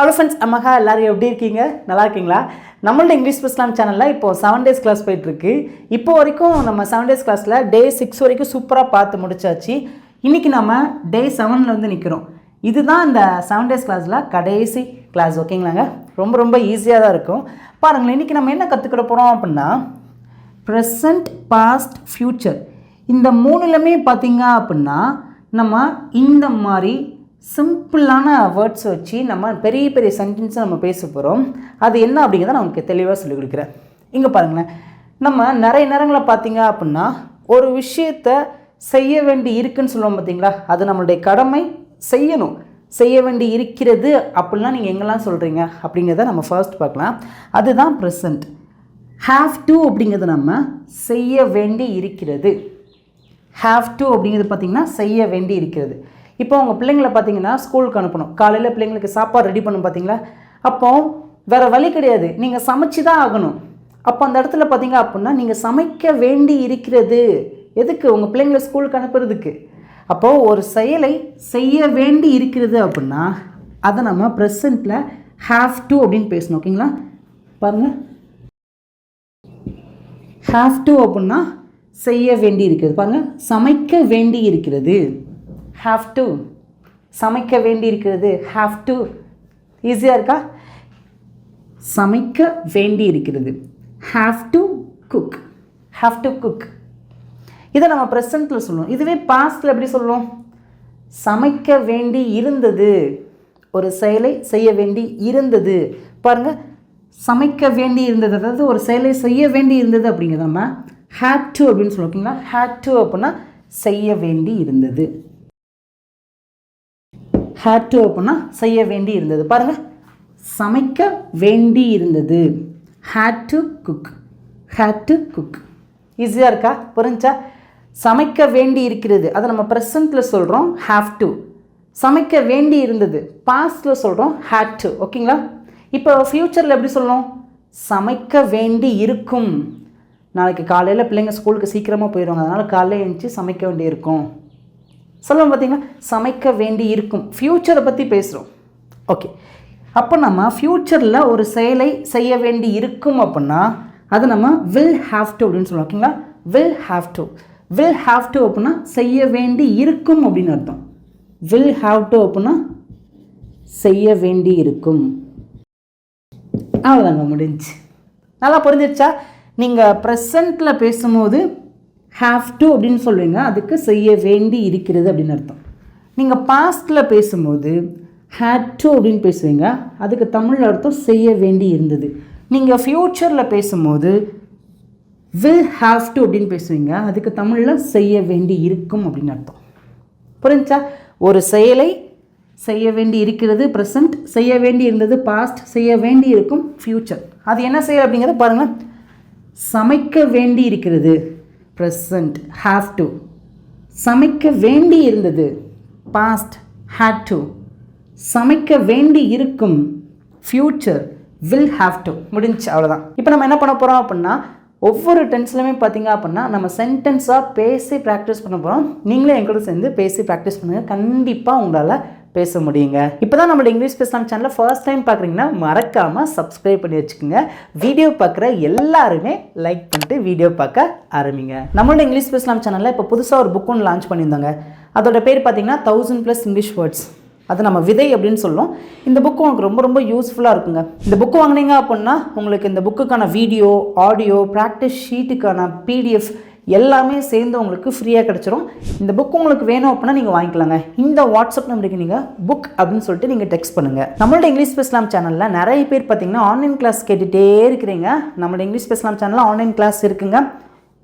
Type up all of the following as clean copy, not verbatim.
Hello friends, அம்மாக்கா எல்லாரும் எப்படி இருக்கீங்க? நல்லா இருக்கீங்களா? நம்மளோட இங்கிலீஷ் பேசலாம் சேனலில் இப்போது 7 days கிளாஸ் போயிட்டுருக்கு. இப்போ வரைக்கும் நம்ம 7 days கிளாஸில் டே 6 வரைக்கும் சூப்பராக பார்த்து முடிச்சாச்சு. இன்றைக்கி நம்ம டே 7ல் வந்து நிற்கிறோம். இதுதான் இந்த 7 days கிளாஸில் கடைசி கிளாஸ். ஓகேங்களாங்க? ரொம்ப ரொம்ப ஈஸியாக தான் இருக்கும். பாருங்களேன், இன்றைக்கி நம்ம என்ன கற்றுக்கிட போகிறோம் அப்படின்னா ப்ரெசண்ட், பாஸ்ட், ஃப்யூச்சர் இந்த மூணுலையுமே பார்த்திங்க அப்படின்னா நம்ம இந்த மாதிரி சிம்பிளான வேர்ட்ஸ் வச்சு நம்ம பெரிய பெரிய சென்டென்ஸை நம்ம பேச போகிறோம். அது என்ன அப்படிங்கிறத நான் உங்களுக்கு தெளிவாக சொல்லிக் கொடுக்குறேன். இங்கே பாருங்களேன், நம்ம நிறைய நேரங்களில் பார்த்திங்க அப்படின்னா ஒரு விஷயத்தை செய்ய வேண்டி இருக்குன்னு சொல்லுவோம் பார்த்தீங்களா, அது நம்மளுடைய கடமை, செய்யணும், செய்ய வேண்டி இருக்கிறது அப்படிலாம் நீங்கள் எங்கெல்லாம் சொல்கிறீங்க அப்படிங்கிறத நம்ம ஃபர்ஸ்ட் பார்க்கலாம். அதுதான் ப்ரெசண்ட். ஹாவ் டு அப்படிங்கிறது நம்ம செய்ய வேண்டி இருக்கிறது. ஹாவ் டு அப்படிங்கிறது பார்த்திங்கன்னா செய்ய வேண்டி இருக்கிறது. இப்போ உங்கள் பிள்ளைங்களை பார்த்தீங்கன்னா ஸ்கூலுக்கு அனுப்பணும். காலையில் பிள்ளைங்களுக்கு சாப்பாடு ரெடி பண்ணணும் பார்த்தீங்களா, அப்போ வேறு வழி கிடையாது, நீங்கள் சமைச்சு தான் ஆகணும். அப்போ அந்த இடத்துல பார்த்தீங்க அப்படின்னா நீங்கள் சமைக்க வேண்டி இருக்கிறது. எதுக்கு? உங்கள் பிள்ளைங்களை ஸ்கூலுக்கு அனுப்புறதுக்கு. அப்போது ஒரு செயலை செய்ய வேண்டி இருக்கிறது அப்படின்னா அதை நம்ம ப்ரெசண்ட்டில் ஹாவ் டு அப்படின்னு பேசணும். ஓகேங்களா? பாருங்கள், ஹாவ் டு அப்படின்னா செய்ய வேண்டி இருக்கிறது. பாருங்கள், சமைக்க வேண்டி இருக்கிறது. ஹாவ் டு, சமைக்க வேண்டி இருக்கிறது. ஹாவ் டு, ஈஸியாக இருக்கா? சமைக்க வேண்டி இருக்கிறது. Have to cook. Have to cook. இதை நம்ம ப்ரெசண்ட்டில் சொல்லுவோம். இதுவே பாஸ்டில் எப்படி சொல்லுவோம்? சமைக்க வேண்டி இருந்தது. ஒரு செயலை செய்ய வேண்டி இருந்தது. பாருங்கள், சமைக்க வேண்டி இருந்தது, அதாவது ஒரு செயலை செய்ய வேண்டி இருந்தது அப்படிங்கிறது நம்ம had to அப்படின்னு சொல்லுவோம். ஓகேங்களா? had to அப்படின்னா செய்ய வேண்டி இருந்தது. had to அப்படின்னா செய்ய வேண்டி இருந்தது. பாருங்கள், சமைக்க வேண்டி இருந்தது. had to cook. had to cook. ஈஸியாக இருக்கா? புரிஞ்சா? சமைக்க வேண்டி இருக்கிறது அதை நம்ம ப்ரெசண்ட்டில் சொல்கிறோம் have to. சமைக்க வேண்டி இருந்தது பாஸ்டில் சொல்கிறோம் had to. ஓகேங்களா? இப்போ ஃப்யூச்சரில் எப்படி சொல்லணும்? சமைக்க வேண்டி இருக்கும். நாளைக்கு காலையில் பிள்ளைங்க ஸ்கூலுக்கு சீக்கிரமாக போயிடுவாங்க, அதனால் காலையில் எழுந்துச்சி சமைக்க வேண்டி இருக்கும் சொல்லுவோம் பார்த்தீங்களா? சமைக்க வேண்டி இருக்கும். ஃப்யூச்சரை பற்றி பேசுகிறோம். ஓகே, அப்போ நம்ம ஃப்யூச்சரில் ஒரு செயலை செய்ய வேண்டி இருக்கும் அப்படின்னா அது நம்ம வில் ஹாவ் டு அப்படின்னு சொல்லுவோம். ஓகேங்களா? Will have to. Will have to அப்படின்னா செய்ய வேண்டி இருக்கும் அப்படின்னு அர்த்தம். வில் ஹாவ் டு அப்படின்னா செய்ய வேண்டி இருக்கும். அவ்வளோதாங்க, முடிஞ்சு. நல்லா புரிஞ்சிடுச்சா? நீங்கள் ப்ரெசண்ட்டில் பேசும்போது ஹாவ் டு அப்படின்னு சொல்லுவீங்க, அதுக்கு செய்ய வேண்டி இருக்கிறது அப்படின்னு அர்த்தம். நீங்கள் பாஸ்டில் பேசும்போது had to அப்படின்னு பேசுவீங்க, அதுக்கு தமிழ் அர்த்தம் செய்ய வேண்டி இருந்தது. நீங்கள் ஃப்யூச்சரில் பேசும்போது will have to அப்படின்னு பேசுவீங்க, அதுக்கு தமிழில் செய்ய வேண்டி இருக்கும் அப்படின்னு அர்த்தம். புரிஞ்சா? ஒரு செயலை செய்ய வேண்டி இருக்கிறது ப்ரெசண்ட், செய்ய வேண்டி இருந்தது பாஸ்ட், செய்ய வேண்டி இருக்கும் ஃப்யூச்சர். அது என்ன செயல் அப்படிங்கிறத பாருங்கள். சமைக்க வேண்டி இருக்கிறது ப்ரெசண்ட், ஹாவ் டு. சமைக்க வேண்டி இருந்தது பாஸ்ட், had to. சமைக்க வேண்டி இருக்கும் ஃப்யூச்சர், வில் ஹாவ் டு. முடிஞ்சு, அவ்வளோதான். இப்போ நம்ம என்ன பண்ண போகிறோம் அப்படின்னா ஒவ்வொரு டென்ஸ்லையுமே பார்த்தீங்க அப்படின்னா நம்ம சென்டென்ஸாக பேசி ப்ராக்டிஸ் பண்ண போகிறோம். நீங்களே எங்களோட சேர்ந்து பேசி ப்ராக்டிஸ் பண்ணுங்கள், கண்டிப்பாக உங்களால் பேச முடியுங்க. இப்போ தான் நம்மளோட இங்கிலீஷ் பேசலாம் சேனலில் ஃபர்ஸ்ட் டைம் பார்க்குறீங்கன்னா மறக்காமல் சப்ஸ்கிரைப் பண்ணி வச்சுக்கோங்க. வீடியோ பார்க்குற எல்லாருமே லைக் பண்ணிட்டு வீடியோ பார்க்க ஆரம்பிங்க. நம்மளோட இங்கிலீஷ் பேசலாம் சேனலில் இப்போ புதுசாக ஒரு புக் ஒன்று லான்ச் பண்ணியிருந்தாங்க. அதோட பேர் பார்த்தீங்கன்னா 1000+ இங்கிலீஷ் வேர்ட்ஸ். அது நம்ம விதை அப்படின்னு சொல்லுவோம். இந்த புக்கு உங்களுக்கு ரொம்ப ரொம்ப யூஸ்ஃபுல்லாக இருக்குங்க. இந்த புக்கு வாங்கினீங்க அப்படின்னா உங்களுக்கு இந்த புக்குக்கான வீடியோ, ஆடியோ, ப்ராக்டிஸ் ஷீட்டுக்கான PDF எல்லாமே சேர்ந்து உங்களுக்கு ஃப்ரீயாக கிடச்சிரும். இந்த புக் உங்களுக்கு வேணும் அப்படின்னா நீங்கள் வாங்கிக்கலாங்க. இந்த வாட்ஸ்அப் நம்பருக்கு நீங்கள் புக் அப்படின்னு சொல்லிட்டு நீங்கள் டெக்ஸ்ட் பண்ணுங்கள். நம்மளோட இங்கிலீஷ் பேசலாம் சேனலில் நிறைய பேர் பார்த்தீங்கன்னா ஆன்லைன் கிளாஸ் கேட்டுகிட்டே இருக்கிறீங்க. நம்மளோட இங்கிலீஷ் பேசலாம் சேனலில் ஆன்லைன் கிளாஸ் இருக்குங்க.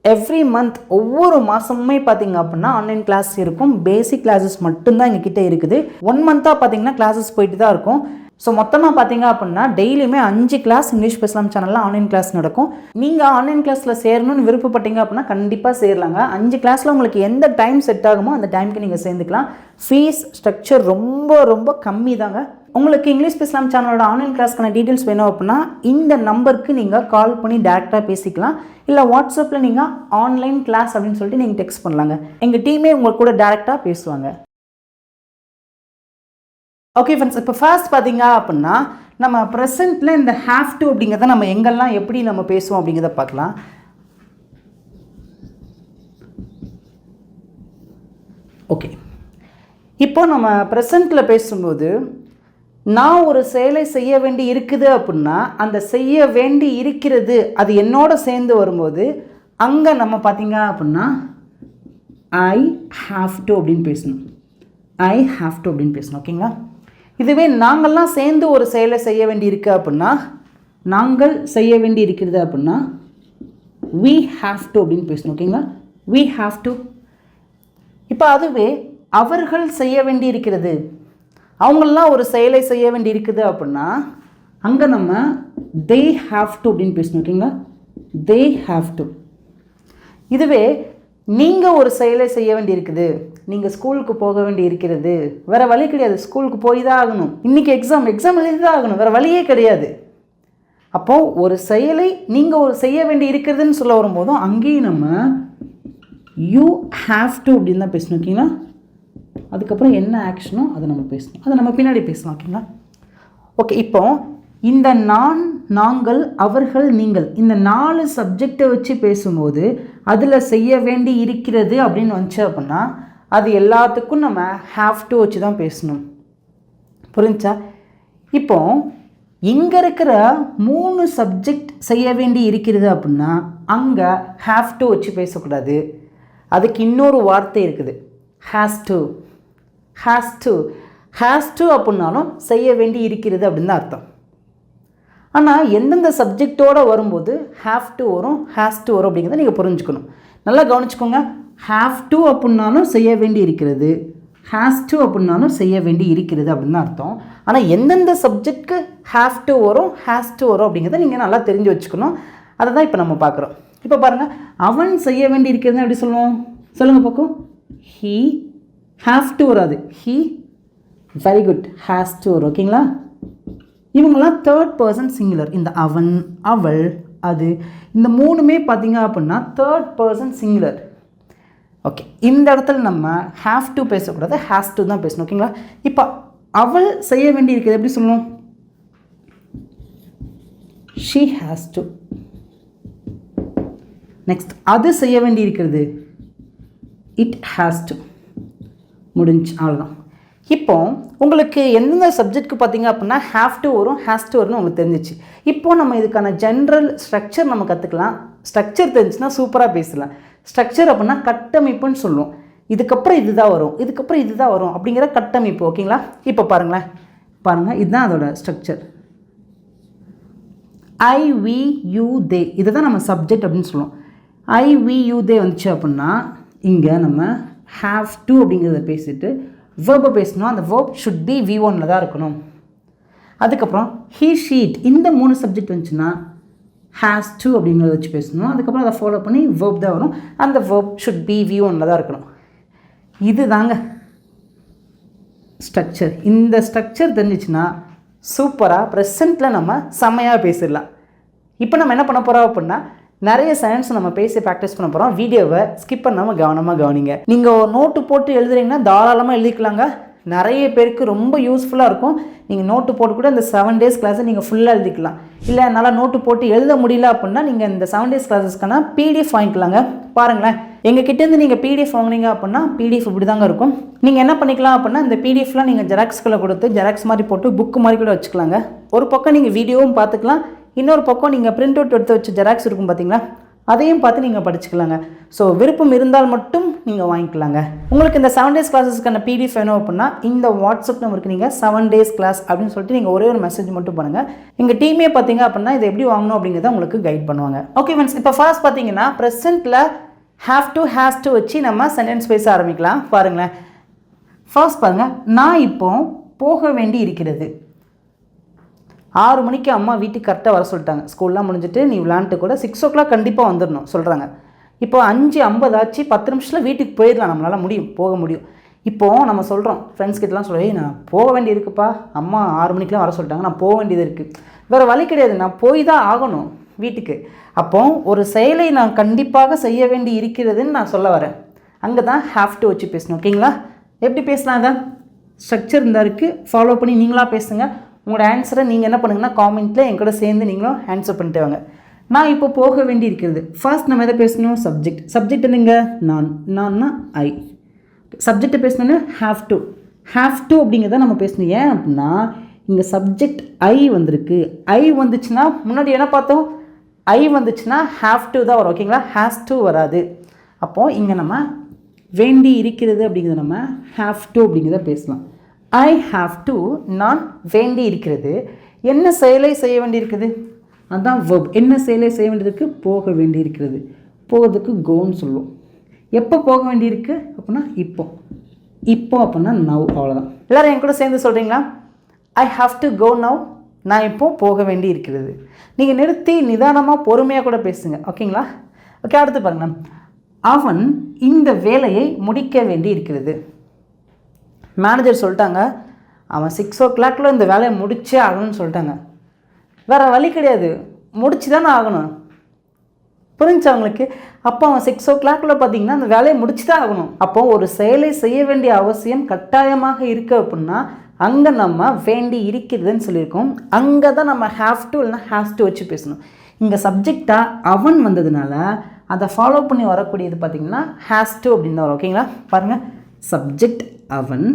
எவ்ரி மந்த் ஒவ்வொரு மாதமுமே பார்த்தீங்க அப்படின்னா ஆன்லைன் கிளாஸ் இருக்கும். பேசிக் கிளாஸஸ் மட்டும்தான் எங்ககிட்ட இருக்குது. 1 மந்த்தாக பார்த்தீங்கன்னா கிளாஸஸ் போயிட்டு தான் இருக்கும். ஸோ மொத்தமாக பார்த்தீங்க அப்படின்னா டெய்லியுமே 5 கிளாஸ் இங்கிலீஷ் பேசலாம் சேனலில் ஆன்லைன் கிளாஸ் நடக்கும். நீங்கள் ஆன்லைன் கிளாஸில் சேரணும்னு விருப்பப்பட்டீங்க அப்படின்னா கண்டிப்பாக சேரலாங்க. 5 கிளாஸில் உங்களுக்கு எந்த டைம் செட் ஆகுமோ அந்த டைமுக்கு நீங்கள் சேர்ந்துக்கலாம். ஃபீஸ் ஸ்ட்ரக்சர் ரொம்ப ரொம்ப கம்மி தாங்க. உங்களுக்கு இங்கிலீஷ் பேசலாம் சேனலோட ஆன்லைன் கிளாஸ்க்கான டீட்டெயில்ஸ் வேணும் அப்படின்னா இந்த நம்பருக்கு நீங்கள் கால் பண்ணி டேரெக்டாக பேசிக்கலாம். இல்லை வாட்ஸ்அப்பில் நீங்கள் ஆன்லைன் கிளாஸ் அப்படின்னு சொல்லிட்டு நீங்கள் டெக்ஸ்ட் பண்ணலாங்க. எங்கள் டீமே உங்களுக்கு கூட டேரெக்டாக பேசுவாங்க. ஓகே ஃப்ரெண்ட்ஸ், இப்போ ஃபர்ஸ்ட் பார்த்தீங்க அப்படின்னா நம்ம ப்ரெசென்ட்டில் இந்த ஹேவ் டு அப்படிங்கிறத நம்ம எங்கெல்லாம் எப்படி நம்ம பேசுவோம் அப்படிங்கிறத பார்க்கலாம். ஓகே, இப்போ நம்ம ப்ரெசென்ட்டில் பேசும்போது நான் ஒரு செயலை செய்ய வேண்டி இருக்குது அப்படின்னா அந்த செய்ய வேண்டி இருக்கிறது அது என்னோட சேர்ந்து வரும்போது அங்கே நம்ம பார்த்தீங்க அப்படின்னா ஐ ஹாவ் டு அப்படின்னு பேசணும். ஐ ஹாவ் டு அப்படின்னு பேசணும். ஓகேங்களா? இதுவே நாங்கள்லாம் சேர்ந்து ஒரு செயலை செய்ய வேண்டி இருக்குது அப்படின்னா நாங்கள் செய்ய வேண்டி இருக்கிறது அப்படின்னா we have to அப்படின்னு பேசணும். ஓகேங்களா? we have to. இப்போ அதுவே அவர்கள் செய்ய வேண்டி இருக்கிறது, அவங்களெலாம் ஒரு செயலை செய்ய வேண்டி இருக்குது அப்படின்னா அங்கே நம்ம they have to அப்படின்னு பேசணும். ஓகேங்களா? they have to. இதுவே நீங்கள் ஒரு செயலை செய்ய வேண்டி இருக்குது, நீங்கள் ஸ்கூலுக்கு போக வேண்டி இருக்கிறது, வேறு வழி கிடையாது, ஸ்கூலுக்கு போய் தான் ஆகணும், இன்றைக்கி எக்ஸாம் எழுதி தான் ஆகணும், வேறு வழியே கிடையாது. அப்போது ஒரு செயலை நீங்கள் ஒரு செய்ய வேண்டி இருக்கிறதுன்னு சொல்ல வரும்போதும் அங்கேயும் நம்ம யூ ஹாவ் டு அப்படின்னு தான் பேசணும். ஓகேங்களா? அதுக்கப்புறம் என்ன ஆக்ஷனோ அதை நம்ம பேசணும், அதை நம்ம பின்னாடி பேசலாம். ஓகேங்களா? ஓகே, இப்போ இந்த நான், நாங்கள், அவர்கள், நீங்கள் இந்த 4 சப்ஜெக்டை வச்சு பேசும்போது அதில் செய்ய வேண்டி இருக்கிறது அப்படின்னு வந்துச்சு அப்படின்னா அது எல்லாத்துக்கும் நம்ம ஹாவ் டு வச்சு தான் பேசணும். புரிஞ்சா? இப்போ இங்கே இருக்கிற 3 சப்ஜெக்ட் செய்ய வேண்டி இருக்கிறது அப்படின்னா அங்கே ஹாவ் டு வச்சு பேசக்கூடாது. அதுக்கு இன்னொரு வார்த்தை இருக்குது, has to. Has to, has to அப்படின்னாலும் செய்ய வேண்டி இருக்கிறது அப்படின்னு தான் அர்த்தம். ஆனால் எந்தெந்த சப்ஜெக்டோடு வரும்போது ஹாவ் டு வரும், ஹேஸ் டு வரும் அப்படிங்கிறத நீங்கள் புரிஞ்சுக்கணும். நல்லா கவனிச்சுக்கோங்க. ஹாவ் டு அப்படின்னாலும் செய்ய வேண்டி இருக்கிறது, ஹேஸ் டு அப்படின்னாலும் செய்ய வேண்டி இருக்கிறது அப்படின்னு தான் அர்த்தம். ஆனால் எந்தெந்த சப்ஜெக்ட்க்கு ஹாவ் டு வரும், ஹேஸ் டு வரும் அப்படிங்கிறத நீங்கள் நல்லா தெரிஞ்சு வச்சுக்கணும். அதை தான் இப்போ நம்ம பார்க்குறோம். இப்போ பாருங்கள், அவன் செய்ய வேண்டி இருக்கிறது எப்படி சொல்லுவோம்? சொல்லுங்கள் பார்க்கும். ஹீ ஹாவ் டு வராது, he. Very good, has to வரும். ஓகேங்களா? இவங்கெல்லாம் தேர்ட் பர்சன் சிங்குலர். இந்த அவன், அவள், அது இந்த 3மே பார்த்தீங்க அப்படின்னா தேர்ட் பர்சன் சிங்குலர். ஓகே, இந்த இடத்துல நம்ம ஹாவ் டு பேசக்கூடாது, ஹேஸ் டு தான் பேசணும். ஓகேங்களா? இப்போ அவள் செய்ய வேண்டி இருக்கிறது எப்படி சொல்லணும்? She has to. நெக்ஸ்ட், அது செய்ய வேண்டி இருக்கிறது, இட் ஹேஸ் டு. முடிஞ்சு, அவ்வளோதான். இப்போ உங்களுக்கு எந்தெந்த சப்ஜெக்ட்க்கு பார்த்தீங்க அப்படின்னா ஹாவ் டு வரும், ஹேஸ் டு வரும்னு உங்களுக்கு தெரிஞ்சிச்சு. இப்போது நம்ம இதுக்கான ஜென்ரல் ஸ்ட்ரக்சர் நம்ம கற்றுக்கலாம். ஸ்ட்ரக்சர் தெரிஞ்சுன்னா சூப்பராக பேசலாம். ஸ்ட்ரக்சர் அப்படின்னா கட்டமைப்புன்னு சொல்லுவோம். இதுக்கப்புறம் இதுதான் வரும், இதுக்கப்புறம் இதுதான் வரும் அப்படிங்கிற கட்டமைப்பு. ஓகேங்களா? இப்போ பாருங்களேன், பாருங்கள், இதுதான் அதோட ஸ்ட்ரக்சர். ஐ, வி, யூ, தே, இதை தான் நம்ம சப்ஜெக்ட் அப்படின்னு சொல்லுவோம். ஐ, வி, யூ, தே வந்துச்சு அப்படின்னா இங்கே நம்ம ஹாவ் டு அப்படிங்கிறத பேசிட்டு வேர்பை பேசணும். அந்த வேர்ப் ஷுட் பி V1ல் தான் இருக்கணும். அதுக்கப்புறம் ஹீ, ஷீட், இந்த 3 சப்ஜெக்ட் வந்துச்சுன்னா ஹேஸ் டு அப்படிங்கிறத வச்சு பேசணும். அதுக்கப்புறம் அதை ஃபாலோ பண்ணி வேர்ப் தான் வரும். அந்த வேர்ப் ஷுட் பி V1ல் தான் இருக்கணும். இது தாங்க ஸ்ட்ரக்சர். இந்த ஸ்ட்ரக்சர் தெரிஞ்சிச்சுன்னா சூப்பராக ப்ரெசென்ட்டில் நம்ம செம்மையாக பேசிடலாம். இப்போ நம்ம என்ன பண்ண போகிறோம் அப்படின்னா நிறைய சயின்ஸ் நம்ம பேசி ப்ராக்டிஸ் பண்ண போகிறோம். வீடியோவை ஸ்கிப் பண்ணாமல் கவனமாக கவனிங்க. நீங்கள் நோட்டு போட்டு எழுதுறீங்கன்னா தாராளமாக எழுதிக்கலாங்க. நிறைய பேருக்கு ரொம்ப யூஸ்ஃபுல்லாக இருக்கும். நீங்கள் நோட்டு போட்டு கூட இந்த 7 days கிளாஸை நீங்கள் ஃபுல்லாக எழுதிக்கலாம். இல்லை என்னால் நோட்டு போட்டு எழுத முடியல அப்படின்னா நீங்கள் இந்த 7 days கிளாஸஸ்க்கான PDF வாங்கிக்கலாங்க. பாருங்களேன், எங்கள் கிட்டேருந்து நீங்கள் PDF வாங்கினீங்க அப்படின்னா PDF இப்படி தாங்க இருக்கும். நீங்கள் என்ன பண்ணிக்கலாம் அப்படின்னா இந்த PDFலாம் நீங்கள் ஜெராக்ஸ்களை கொடுத்து ஜெராக்ஸ் மாதிரி போட்டு புக்கு மாதிரி கூட வச்சுக்கலாங்க. ஒரு பக்கம் நீங்கள் வீடியோவும் பார்த்துக்கலாம், இன்னொரு பக்கம் நீங்கள் பிரிண்ட் அவுட் எடுத்து வச்சு ஜெராக்ஸ் இருக்கும் பார்த்தீங்களா, அதையும் பார்த்து நீங்கள் படிச்சுக்கலாங்க. ஸோ விருப்பம் இருந்தால் மட்டும் நீங்கள் வாங்கிக்கலாங்க. உங்களுக்கு இந்த 7 days கிளாஸஸ்க்கான PDF வேணும் அப்படின்னா இந்த வாட்ஸ்அப் நம்பருக்கு நீங்கள் 7 days கிளாஸ் அப்படின்னு சொல்லிட்டு நீங்கள் ஒரே ஒரு மெசேஜ் மட்டும் பண்ணுங்கள். எங்கள் டீமே பார்த்தீங்க அப்படின்னா இதை எப்படி வாங்கணும் அப்படிங்கிறத உங்களுக்கு கைட் பண்ணுவாங்க. ஓகே ஃப்ரெண்ட்ஸ், இப்போ ஃபர்ஸ்ட் பார்த்தீங்கன்னா ப்ரெசென்ட்டில் ஹாவ் டு, ஹேஸ் டு வச்சு நம்ம சென்டென்ஸ் பேச ஆரம்பிக்கலாம். பாருங்களேன், ஃபர்ஸ்ட் பாருங்கள், நான் இப்போ போக வேண்டி இருக்கிறது. 6 மணிக்கு அம்மா வீட்டுக்கு கரெக்டாக வர சொல்லிட்டாங்க. ஸ்கூல்லாம் முடிஞ்சுட்டு நீ விளாண்டுட்டு கூட 6 o'clock கண்டிப்பாக வந்துடணும் சொல்கிறாங்க. இப்போ 5:50 ஆச்சு, 10 நிமிஷத்தில் வீட்டுக்கு போயிடலாம், நம்மளால் முடியும், போக முடியும். இப்போது நம்ம சொல்கிறோம் ஃப்ரெண்ட்ஸ் கிட்டலாம் சொல்லி, நான் போக வேண்டியது இருக்குப்பா, அம்மா 6 மணிக்கெலாம் வர சொல்லிட்டாங்க, நான் போக வேண்டியது இருக்குது, வேறு வழி கிடையாது, நான் போய் தான் ஆகணும் வீட்டுக்கு. அப்போது ஒரு செயலை நான் கண்டிப்பாக செய்ய வேண்டி இருக்கிறதுன்னு நான் சொல்ல வரேன். அங்கே தான் ஹாவ் டு வச்சு பேசணும். ஓகேங்களா? எப்படி பேசலாம்? அதை ஸ்ட்ரக்சர் இருந்தா இருக்குது, ஃபாலோ பண்ணி நீங்களாக பேசுங்க. உங்களோட ஆன்சரை நீங்கள் என்ன பண்ணுங்கன்னா காமெண்ட்டில் என் கூட சேர்ந்து நீங்களும் ஆன்சர் பண்ணிட்டு வாங்க. நான் இப்போ போக வேண்டி இருக்கிறது. ஃபர்ஸ்ட் நம்ம எதை பேசணும்? சப்ஜெக்ட். சப்ஜெக்ட் என்னங்க? நான்னா ஐ. சப்ஜெக்டை பேசணுன்னு ஹாவ் டு. ஹாவ் டு அப்படிங்கிறத நம்ம பேசணும். ஏன் அப்படின்னா இங்கே சப்ஜெக்ட் ஐ வந்திருக்கு. ஐ வந்துச்சுன்னா முன்னாடி என்ன பார்த்தோம்? ஐ வந்துச்சுன்னா ஹாவ் டு தான் வரும். ஓகேங்களா? ஹேஸ் டு வராது. அப்போது இங்கே நம்ம வேண்டி இருக்கிறது அப்படிங்கிறத நம்ம ஹாவ் டு அப்படிங்கிறத பேசலாம். ஐ ஹாவ் டு, நான் வேண்டி இருக்கிறது. என்ன செயலை செய்ய வேண்டி இருக்குது? அதுதான் வெர்ப். என்ன செயலை செய்ய வேண்டியதுக்கு? போக வேண்டி இருக்கிறது. போகிறதுக்கு கோன்னு சொல்லுவோம். எப்போ போக வேண்டியிருக்கு அப்படின்னா இப்போ அப்படின்னா நவ். அவ்வளோதான். எல்லோரும் என் கூட சேர்ந்து சொல்கிறீங்களா? I have to go now. நான் இப்போ போக வேண்டி இருக்கிறது. நீங்கள் நிறுத்தி நிதானமாக பொறுமையாக கூட பேசுங்க. ஓகேங்களா? ஓகே, அடுத்து பாருங்கள். அவன் இந்த வேலையை முடிக்க வேண்டி இருக்கிறது. மேனேஜர் சொல்லிட்டாங்க, அவன் 6 o'clock இந்த வேலையை முடிச்சே ஆகணும்னு சொல்லிட்டாங்க. வேறு வழி கிடையாது, முடிச்சு தானே ஆகணும். புரிஞ்சு அவங்களுக்கு? அப்போ அவன் 6 o'clock பார்த்தீங்கன்னா அந்த வேலையை முடிச்சு தான் ஆகணும். அப்போ ஒரு செயலை செய்ய வேண்டிய அவசியம் கட்டாயமாக இருக்குது அப்படின்னா அங்கே நம்ம வேண்டி இருக்கிறதுன்னு சொல்லியிருக்கோம். அங்கே தான் நம்ம ஹாவ் டு இல்லைனா ஹேஸ் டு வச்சு பேசணும். இங்கே சப்ஜெக்டாக அவன் வந்ததுனால அதை ஃபாலோ பண்ணி வரக்கூடியது பார்த்திங்கன்னா ஹேஸ் டு அப்படின்னு தான் வரும். ஓகேங்களா? பாருங்கள், சப்ஜெக்ட் அவன்,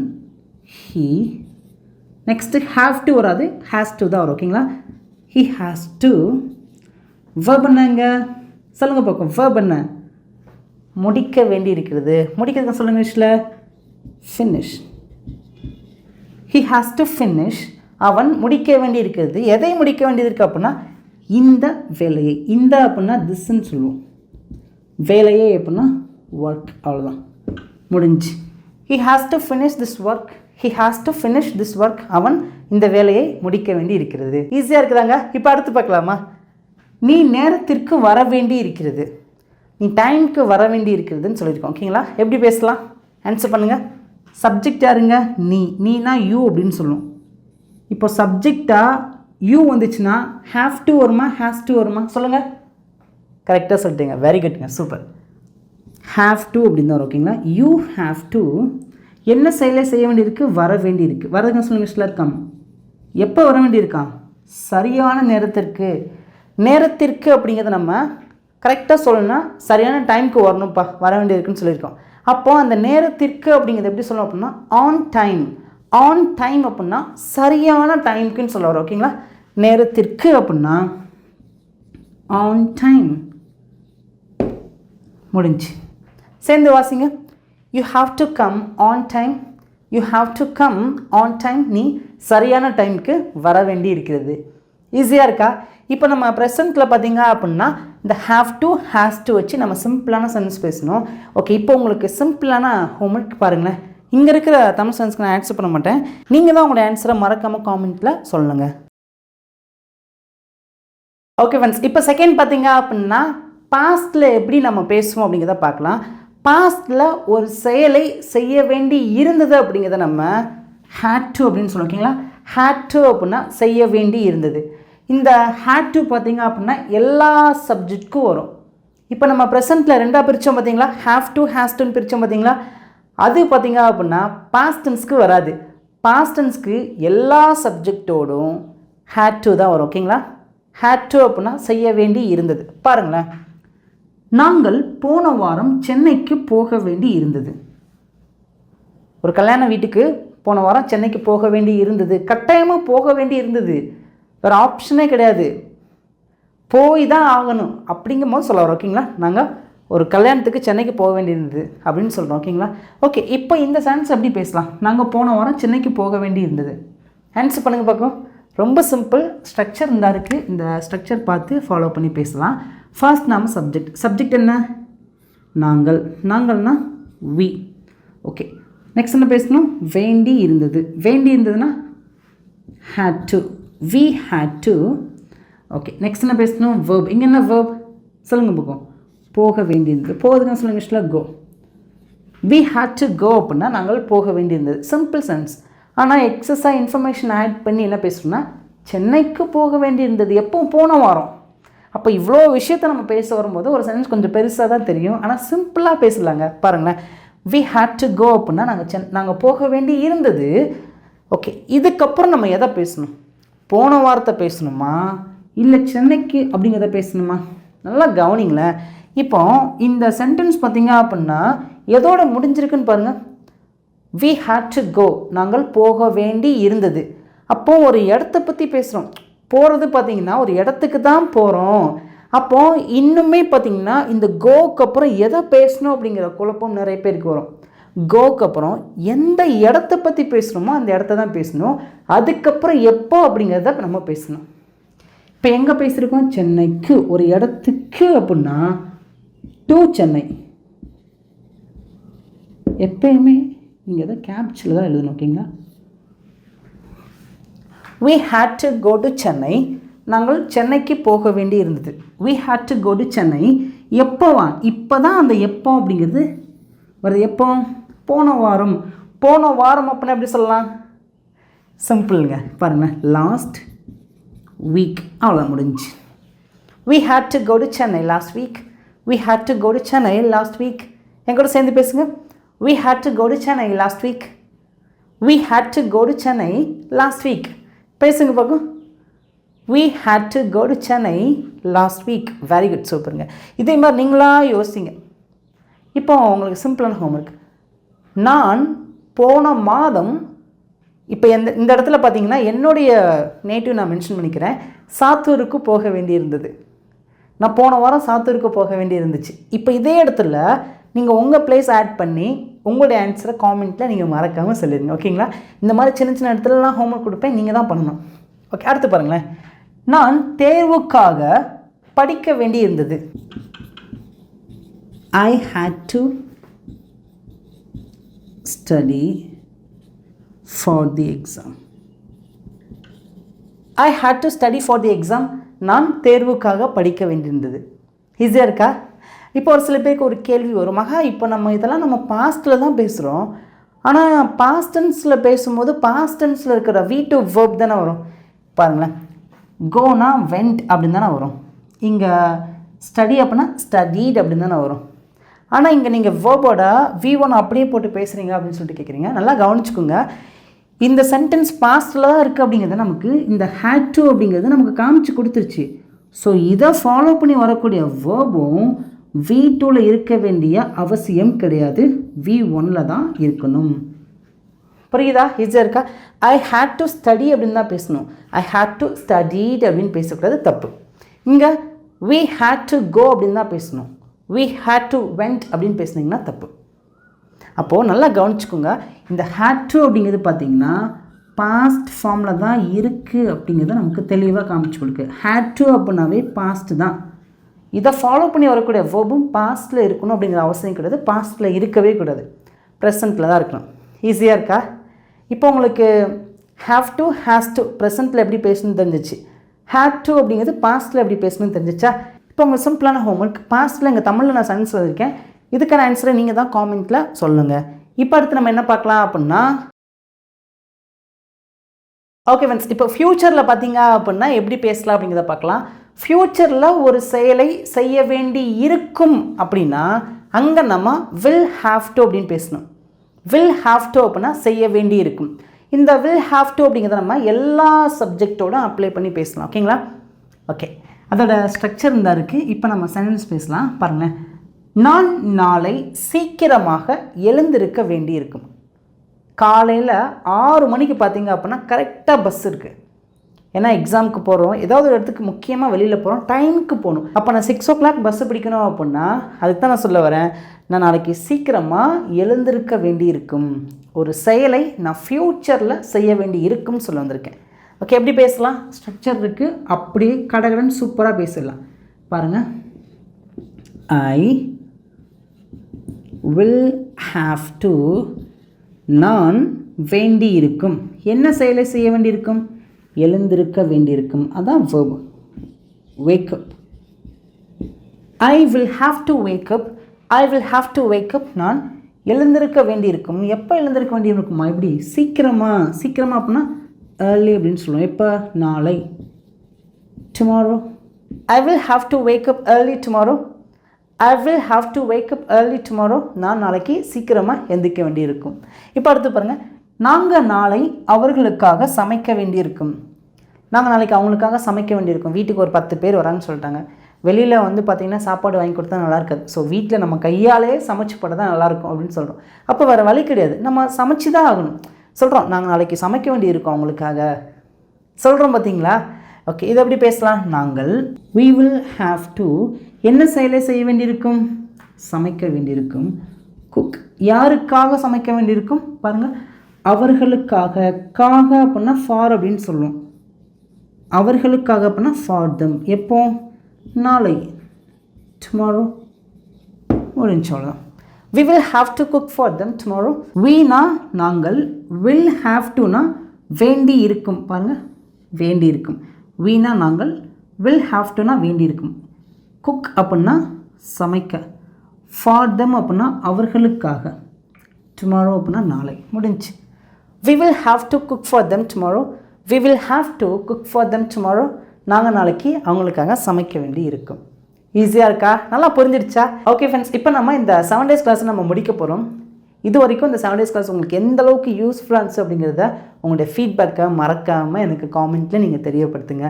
ஹீ, நெக்ஸ்ட்டு ஹாவ் டு வராது, ஹேஸ் டு தான் வரும். ஓகேங்களா? He has to. வெர்ப் என்னங்க? சொல்லுங்கள் பார்ப்போம். வெர்ப் என்ன? முடிக்க வேண்டி இருக்கிறது. முடிக்கிறதுக்கு சொல்லுங்கள் இங்கிலீஷில் finish. He has to finish. அவன் முடிக்க வேண்டி இருக்கிறது. எதை முடிக்க வேண்டியது இருக்குது அப்படின்னா இந்த வேலையை. இந்த அப்படின்னா திஸ்ன்னு சொல்லுவோம். வேலையே எப்படின்னா ஒர்க். அவ்வளோதான், முடிஞ்சு. He has to finish this work. He has to finish this work. அவன் இந்த வேலையை முடிக்க வேண்டி இருக்கிறது. ஈஸியாக இருக்குதாங்க? இப்போ அடுத்து பார்க்கலாமா? நீ நேரத்திற்கு வர வேண்டி இருக்கிறது. நீ டைமுக்கு வர வேண்டி இருக்கிறதுன்னு சொல்லியிருக்கோம். ஓகேங்களா? எப்படி பேசலாம்? ஆன்சர் பண்ணுங்கள். சப்ஜெக்ட் யாருங்க? நீனா யூ அப்படின்னு சொல்லுவோம். இப்போ சப்ஜெக்டாக யூ வந்துச்சுன்னா ஹாவ் டு வருமா ஹேஸ் டு வருமா? சொல்லுங்கள். கரெக்டாக சொல்லிட்டீங்க, வெரி குட்ங்க, சூப்பர். ஹாவ் டு அப்படின்னு தான் வரும். ஓகேங்களா? You have to. என்ன செயலை செய்ய வேண்டியிருக்கு? வர வேண்டியிருக்கு. வரதுங்க சொல்லுங்கள். இஷ்டில் இருக்காம். எப்போ வர வேண்டியிருக்கான்? சரியான நேரத்திற்கு. நேரத்திற்கு அப்படிங்கிறத நம்ம கரெக்டாக சொல்லணும்னா சரியான டைமுக்கு வரணும்ப்பா, வர வேண்டியிருக்குன்னு சொல்லியிருக்கோம். அப்போது அந்த நேரத்திற்கு அப்படிங்கிறது எப்படி சொல்லணும் அப்படின்னா ஆன் டைம். ஆன் டைம் அப்படின்னா சரியான டைமுக்குன்னு சொல்ல வரும். ஓகேங்களா? நேரத்திற்கு அப்படின்னா ஆன் டைம். முடிஞ்சு. சேர்ந்து வாசிங்க. You have to come on time. You have to come on time. நீ சரியான டைமுக்கு வர வேண்டி இருக்கிறது. ஈஸியாக இருக்கா? இப்போ நம்ம ப்ரெசண்ட்டில் பார்த்தீங்க அப்படின்னா இந்த ஹாவ் டு ஹேஸ் டு வச்சு நம்ம சிம்பிளான சென்டென்ஸ் பேசணும். ஓகே, இப்போ உங்களுக்கு சிம்பிளான ஹோம்ஒர்க் பாருங்களேன். இங்கே இருக்கிற தமிழ் சென்டென்ஸ்க்கு நான் ஆன்சர் பண்ண மாட்டேன். நீங்கள் தான் உங்களோட ஆன்சரை மறக்காமல் காமெண்ட்டில் சொல்லுங்கள். ஓகே ஃப்ரெண்ட்ஸ், இப்போ செகண்ட் பார்த்தீங்க அப்படின்னா பாஸ்ட்டில் எப்படி நம்ம பேசுவோம் அப்படிங்கிறத பார்க்கலாம். பாஸ்ட்டில் ஒரு செயலை செய்ய வேண்டி இருந்தது அப்படிங்கிறத நம்ம ஹேட் டு அப்படின்னு சொல்லுவோம். ஓகேங்களா? ஹேட் டு அப்படின்னா செய்ய வேண்டி இருந்தது. இந்த ஹேட் டு பார்த்தீங்க அப்படின்னா எல்லா சப்ஜெக்ட்க்கும் வரும். இப்போ நம்ம ப்ரெசென்ட்டில் ரெண்டாக பிரித்தோம் பார்த்தீங்களா? ஹேவ் டு ஹேஸ் டுன்னு பிரித்தோம் பார்த்தீங்களா? அது பார்த்தீங்க அப்படின்னா பாஸ்ட் டென்ஸ்க்கு வராது. பாஸ்ட் டென்ஸ்க்கு எல்லா சப்ஜெக்டோடும் ஹேட் டு தான் வரும். ஓகேங்களா? ஹேட் டு அப்படின்னா செய்ய வேண்டி இருந்தது. பாருங்களேன், நாங்கள் போன வாரம் சென்னைக்கு போக வேண்டி இருந்தது. ஒரு கல்யாண வீட்டுக்கு போன வாரம் சென்னைக்கு போக வேண்டி இருந்தது. கட்டாயமாக போக வேண்டி இருந்தது, வேறு ஆப்ஷனே கிடையாது, போய் தான் ஆகணும் அப்படிங்கும் போது சொல்ல வரோம். ஓகேங்களா? நாங்கள் ஒரு கல்யாணத்துக்கு சென்னைக்கு போக வேண்டியிருந்தது அப்படின்னு சொல்கிறோம். ஓகேங்களா? ஓகே, இப்போ இந்த சென்டென்ஸ் எப்படி பேசலாம்? நாங்கள் போன வாரம் சென்னைக்கு போக வேண்டி இருந்தது. ஆன்சர் பண்ணுங்கள் பார்க்கலாம். ரொம்ப சிம்பிள். ஸ்ட்ரக்சர் இருந்தால் இருக்குது. இந்த ஸ்ட்ரக்சர் பார்த்து ஃபாலோ பண்ணி பேசலாம். ஃபர்ஸ்ட் நாம் சப்ஜெக்ட். சப்ஜெக்ட் என்ன? நாங்கள். நாங்கள்னா வி. ஓகே, நெக்ஸ்ட் என்ன பேசணும்? வேண்டி இருந்தது. வேண்டி இருந்ததுன்னா had to. We had to. Okay, next என்ன பேசணும்? வேர்ப். இங்கே என்ன வேர்ப்? சொல்லுங்கள் பக்கம். போக வேண்டியிருந்தது. போகிறதுக்கு சொல்லுங்கள் இங்கிலீஷில் கோ. வி ஹேட் டு கோ அப்படின்னா நாங்கள் போக வேண்டியிருந்தது. Simple sense. ஆனால் எக்ஸஸாக இன்ஃபர்மேஷன் ஆட் பண்ணி என்ன பேசணும்னா சென்னைக்கு போக வேண்டியிருந்தது. எப்பவும் போன வாரம். அப்போ இவ்வளோ விஷயத்தை நம்ம பேச வரும்போது ஒரு சென்டென்ஸ் கொஞ்சம் பெருசாக தான் தெரியும், ஆனால் சிம்பிளாக பேசலாங்க. பாருங்களேன், வி ஹேட் டு கோ அப்படின்னா நாங்கள் போக வேண்டி இருந்தது. ஓகே, இதுக்கப்புறம் நம்ம எதை பேசணும்? போன வாரத்தை பேசணுமா இல்லை சென்னைக்கு அப்படிங்கிறத பேசணுமா? நல்லா கவனிங்களேன். இப்போ இந்த சென்டென்ஸ் பார்த்தீங்க அப்படின்னா எதோட முடிஞ்சிருக்குன்னு பாருங்கள். வி ஹேட் டு கோ, நாங்கள் போக வேண்டி இருந்தது. அப்போது ஒரு இடத்த பற்றி பேசுகிறோம். போகிறது பார்த்திங்கன்னா ஒரு இடத்துக்கு தான் போகிறோம். அப்போது இன்னுமே பார்த்திங்கன்னா இந்த கோக்கு அப்புறம் எதை பேசணும் அப்படிங்கிற குழப்பம் நிறைய பேருக்கு வரும். கோக்கு அப்புறம் எந்த இடத்த பற்றி பேசுகிறோமோ அந்த இடத்த தான் பேசணும். அதுக்கப்புறம் எப்போ அப்படிங்கிறத நம்ம பேசணும். இப்போ எங்கே பேசியிருக்கோம்? சென்னைக்கு, ஒரு இடத்துக்கு அப்படின்னா டு சென்னை. எப்பயுமே நீங்கள் எதை கேப்சில் தான் எழுதணும். ஓகேங்களா? we had to go to Chennai, நாங்கள் சென்னைக்கு போக வேண்டி இருந்தது. we had to go to Chennai. எப்போவா? இப்போ தான் அந்த எப்போ அப்படிங்கிறது வருது. எப்போ? போன வாரம். போன வாரம் அப்படின்னா எப்படி சொல்லலாம்? சிம்பிளுங்க, பாருங்கள், லாஸ்ட் வீக். அவ்வளோ முடிஞ்சு. we had to go to Chennai last week. we had to go to Chennai last week. எங்கூட சேர்ந்து பேசுங்க. we had to go to Chennai last week. we had to go to Chennai last week. பேசுங்க பார்க்கும். we had to go to Chennai last week. Very good, சூப்பருங்க. இதே மாதிரி நீங்களாக யோசிங்க. இப்போ உங்களுக்கு சிம்பிளான ஹோம்ஒர்க். நான் போன மாதம், இப்போ இந்த இடத்துல பார்த்தீங்கன்னா என்னுடைய நேட்டிவ் நான் மென்ஷன் பண்ணிக்கிறேன். சாத்தூருக்கு போக வேண்டியிருந்தது. நான் போன வாரம் சாத்தூருக்கு போக வேண்டி இருந்துச்சு. இப்போ இதே இடத்துல நீங்கள் உங்கள் பிளேஸ் ஆட் பண்ணி உங்களுடைய ஆன்சரை காமெண்ட்டில் நீங்கள் மறக்காமல் சொல்லிடுங்க. ஓகேங்களா? இந்த மாதிரி சின்ன சின்ன இடத்துலலாம் ஹோம்ஒர்க் கொடுப்பேன், நீங்கள் தான் பண்ணணும். ஓகே, அடுத்து பாருங்களேன். நான் தேர்வுக்காக படிக்க வேண்டி இருந்தது. I had to study for the exam. I had to study for the exam. நான் தேர்வுக்காக படிக்க வேண்டியிருந்தது. ஈஸியாக இருக்கா? இப்போ ஒரு சில பேருக்கு ஒரு கேள்வி வரும், மகா இப்போ நம்ம இதெல்லாம் நம்ம பாஸ்ட்டில் தான் பேசுகிறோம், ஆனால் பாஸ்ட் டென்ஸில் பேசும்போது பாஸ்ட் டென்ஸில் இருக்கிற வி டு வெர்ப் தானே வரும். பாருங்களேன், கோனா வெண்ட் அப்படின்னு தானே வரும். இங்கே ஸ்டடி அப்படின்னா ஸ்டடீட் அப்படின்னு தானே வரும். ஆனால் இங்கே நீங்கள் வேர்போட V1 அப்படியே போட்டு பேசுகிறீங்க அப்படின்னு சொல்லிட்டு கேட்குறீங்க. நல்லா கவனிச்சுக்கோங்க. இந்த சென்டென்ஸ் பாஸ்ட்டில் தான் இருக்குது அப்படிங்கிறது நமக்கு இந்த had to அப்படிங்கிறது நமக்கு காமிச்சு கொடுத்துருச்சு. ஸோ இதை ஃபாலோ பண்ணி வரக்கூடிய வேர்பும் V2ல் இருக்க வேண்டிய அவசியம் கிடையாது, V1ல் தான் இருக்கணும். புரியுதா? ஈஸியாக இருக்கா? ஐ ஹேட் டு ஸ்டடி அப்படின்னு தான் பேசணும். ஐ ஹேட் டு ஸ்டடீட் அப்படின்னு பேசக்கூடாது, தப்பு. இங்கே we had to go அப்படின்னு தான் பேசணும். we had to went அப்படின்னு பேசுனீங்கன்னா தப்பு. அப்போது நல்லா கவனிச்சுக்கோங்க. இந்த had to அப்படிங்கிறது பார்த்திங்கன்னா பாஸ்ட் ஃபார்மில் தான் இருக்குது அப்படிங்கிறத நமக்கு தெளிவாக காமிச்சு கொடுக்கு. had to அப்படின்னாவே பாஸ்ட் தான். இதை ஃபாலோ பண்ணி வரக்கூடிய வேர்பும் பாஸ்ட்டில் இருக்கணும் அப்படிங்கிற அவசியம் கிடையாது, பாஸ்ட்டில் இருக்கவே கூடாது, ப்ரெசண்ட்டில் தான் இருக்கணும். ஈஸியாக இருக்கா? இப்போ உங்களுக்கு have to, has to ப்ரெசண்ட்டில் எப்படி பேசணும்னு தெரிஞ்சிச்சு. had to அப்படிங்கிறது பாஸ்ட்டில் எப்படி பேசணும்னு தெரிஞ்சிச்சா? இப்போ உங்களுக்கு சிம்பிளான ஹோம்ஒர்க். பாஸ்ட்டில் எங்கள் தமிழில் நான் சென்ஸ் வந்திருக்கேன். இதுக்கான ஆன்சரை நீங்கள் தான் காமெண்ட்டில் சொல்லுங்கள். இப்போ அடுத்து நம்ம என்ன பார்க்கலாம் அப்படின்னா, ஓகே ஃப்ரெண்ட்ஸ், இப்போ ஃப்யூச்சரில் பார்த்தீங்க அப்படின்னா எப்படி பேசலாம் அப்படிங்கிறத பார்க்கலாம். ஃப்யூச்சரில் ஒரு செயலை செய்ய வேண்டி இருக்கும் அப்படின்னா அங்கே நம்ம வில் ஹாவ் டு அப்படின்னு பேசணும். வில் ஹாவ் டு அப்படின்னா செய்ய வேண்டி இருக்கும். இந்த வில் ஹாவ் டு அப்படிங்கிறத நம்ம எல்லா சப்ஜெக்டோட அப்ளை பண்ணி பேசலாம். ஓகேங்களா? ஓகே, அதோட ஸ்ட்ரக்சர் இருந்தால் இருக்குது. இப்போ நம்ம சென்டென்ஸ் பேசலாம். பாருங்களேன், நான் நாளை சீக்கிரமாக எழுந்திருக்க வேண்டி இருக்கும். காலையில் 6 மணிக்கு பார்த்தீங்க அப்படின்னா கரெக்டாக பஸ் இருக்குது. ஏன்னா எக்ஸாமுக்கு போகிறோம், ஏதாவது ஒரு இடத்துக்கு முக்கியமாக வெளியில் போகிறோம், டைமுக்கு போகணும். அப்போ நான் 6 o'clock பஸ்ஸு பிடிக்கணும் அப்படின்னா அதுக்கு தான் நான் சொல்ல வரேன், நான் நாளைக்கு சீக்கிரமாக எழுந்திருக்க வேண்டி இருக்கும். ஒரு செயலை நான் ஃப்யூச்சரில் செய்ய வேண்டி இருக்கும்னு சொல்ல வந்திருக்கேன். ஓகே, எப்படி பேசலாம்? ஸ்ட்ரக்சர் இருக்குது, அப்படியே கடகடன் சூப்பராக பேசிடலாம். பாருங்கள், ஐ வில் ஹாவ் டு, நான் வேண்டி இருக்கும். என்ன செயலை செய்ய வேண்டியிருக்கும்? எழுந்திருக்க வேண்டியிருக்கும். அதான் verb. wake up. I will have to wake up. I will have to wake up. நான் எழுந்திருக்க வேண்டியிருக்கும். எப்போ எழுந்திருக்க வேண்டியிருக்குமா? எப்படி? சீக்கிரமாக அப்படின்னா early அப்படின்னு சொல்லுவோம். எப்போ? நாளை, tomorrow. I will have to wake up early tomorrow. I will have to wake up early tomorrow. நான் நாளைக்கு சீக்கிரமாக எந்திரிக்க வேண்டியிருக்கும். இப்போ அடுத்து பாருங்கள், நாங்கள் நாளை அவர்களுக்காக சமைக்க வேண்டியிருக்கும். நாங்கள் நாளைக்கு அவங்களுக்காக சமைக்க வேண்டியிருக்கும். வீட்டுக்கு ஒரு 10 பேர் வரான்னு சொல்லிட்டாங்க. வெளியில் வந்து பார்த்திங்கன்னா சாப்பாடு வாங்கி கொடுத்தா நல்லா இருக்காது. ஸோ வீட்டில் நம்ம கையாலே சமைச்சு போட தான் நல்லாயிருக்கும் அப்படின்னு சொல்கிறோம். அப்போ வேறு வழி கிடையாது, நம்ம சமைச்சு தான் ஆகணும். சொல்கிறோம், நாங்கள் நாளைக்கு சமைக்க வேண்டியிருக்கோம் அவங்களுக்காக சொல்கிறோம் பார்த்தீங்களா? ஓகே, இதை எப்படி பேசலாம்? நாங்கள் we will have to என்ன செயலை செய்ய வேண்டியிருக்கும்? சமைக்க வேண்டியிருக்கும். குக் யாருக்காக சமைக்க வேண்டியிருக்கும்? பாருங்கள், அவர்களுக்காக. காக அப்படின்னா ஃபார் அப்படின்னு சொல்லுவோம். அவர்களுக்காக அப்படின்னா ஃபார் தம். எப்போ? நாளை, டுமாரோ முடிஞ்சு அவ்வளோதான். we will have to cook for them tomorrow. weனா நாங்கள், will have toனா வேண்டி இருக்கும். பாருங்கள், வேண்டி இருக்கும். weனா நாங்கள், will have toனா வேண்டி இருக்கும். cook அப்படின்னா சமைக்க, for them அப்படின்னா அவர்களுக்காக, tomorrow அப்படின்னா நாளை. முடிஞ்சு. we will have to cook for them tomorrow. we will have to cook for them tomorrow. நாங்கள் நாளைக்கு அவங்களுக்காக சமைக்க வேண்டி இருக்கும். ஈஸியாக இருக்கா? நல்லா புரிஞ்சிடுச்சா? ஓகே ஃப்ரெண்ட்ஸ், இப்போ நம்ம இந்த 7 days கிளாஸ் நம்ம முடிக்க போகிறோம். இது வரைக்கும் இந்த 7 days கிளாஸ் உங்களுக்கு எந்த அளவுக்கு யூஸ்ஃபுல்லாக இருந்துச்சு அப்படிங்கிறத உங்களுடைய ஃபீட்பேக்கை மறக்காமல் எனக்கு காமெண்ட்டில் நீங்கள் தெரியப்படுத்துங்க.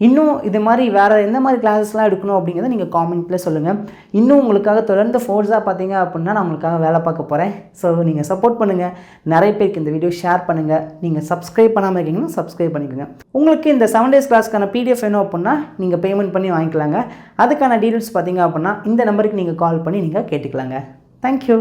இன்னும் இது மாதிரி வேறு எந்த மாதிரி கிளாஸஸ்லாம் எடுக்கணும் அப்படிங்கிறத நீங்கள் காமெண்ட்டில் சொல்லுங்கள். இன்னும் உங்களுக்காக தொடர்ந்து ஃபோர்ஸாக பார்த்தீங்க அப்படின்னா நான் உங்களுக்காக வேலை பார்க்க போகிறேன். ஸோ நீங்கள் சப்போர்ட் பண்ணுங்கள், நிறைய பேருக்கு இந்த வீடியோ ஷேர் பண்ணுங்கள். நீங்கள் சப்ஸ்கிரைப் பண்ணாமல் இருக்கீங்கன்னா சப்ஸ்கிரைப் பண்ணிக்கோங்க. உங்களுக்கு இந்த 7 days கிளாஸ்க்கான PDF வேணும் அப்படின்னா நீங்கள் பேமெண்ட் பண்ணி வாங்கிக்கலாங்க. அதுக்கான டீட்டெயில்ஸ் பார்த்தீங்க அப்படின்னா இந்த நம்பருக்கு நீங்கள் கால் பண்ணி நீங்கள் கேட்டுக்கலாங்க. தேங்க்யூ.